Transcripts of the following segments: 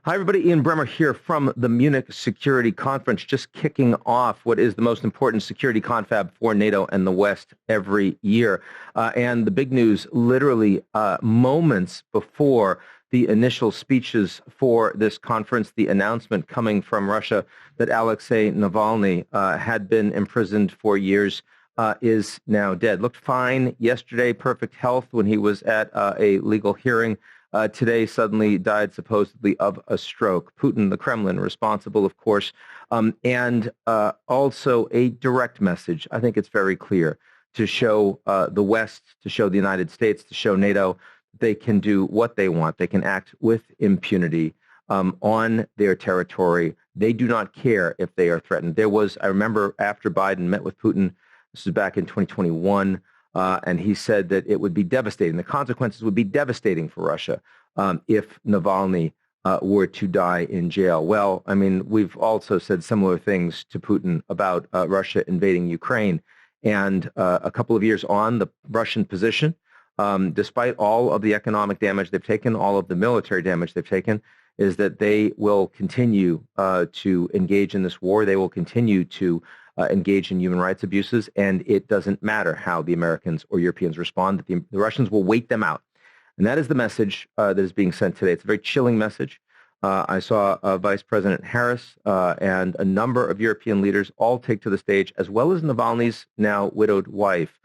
Hi, everybody. Ian Bremmer here from the Munich Security Conference, just kicking off what is the most important security confab for NATO and the West every year. And the big news, literally moments before the initial speeches for this conference, the announcement coming from Russia that Alexei Navalny had been imprisoned for years, is now dead. Looked fine yesterday, perfect health when he was at a legal hearing. Today suddenly died supposedly of a stroke. Putin, the Kremlin, responsible, of course, and also a direct message. I think it's very clear to show the West, to show the United States, to show NATO they can do what they want. They can act with impunity on their territory. They do not care if they are threatened. I remember after Biden met with Putin, this was back in 2021, and he said that it would be devastating. The consequences would be devastating for Russia if Navalny were to die in jail. Well, I mean, we've also said similar things to Putin about Russia invading Ukraine. And a couple of years on, the Russian position, despite all of the economic damage they've taken, all of the military damage they've taken, is that they will continue to engage in this war. They will continue to engage in human rights abuses, and it doesn't matter how the Americans or Europeans respond. The Russians will wait them out. And that is the message that is being sent today. It's a very chilling message. I saw Vice President Harris and a number of European leaders all take to the stage, as well as Navalny's now widowed wife,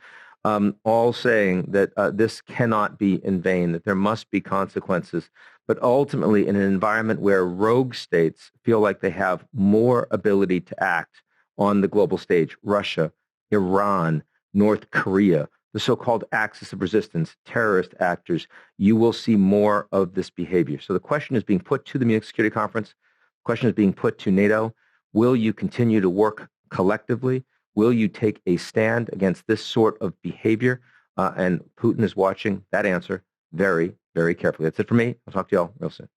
all saying that this cannot be in vain, that there must be consequences. But ultimately, in an environment where rogue states feel like they have more ability to act on the global stage, Russia, Iran, North Korea, the so-called axis of resistance, terrorist actors, you will see more of this behavior. So the question is being put to the Munich Security Conference. The question is being put to NATO. Will you continue to work collectively? Will you take a stand against this sort of behavior? And Putin is watching that answer very, very carefully. That's it for me. I'll talk to you all real soon.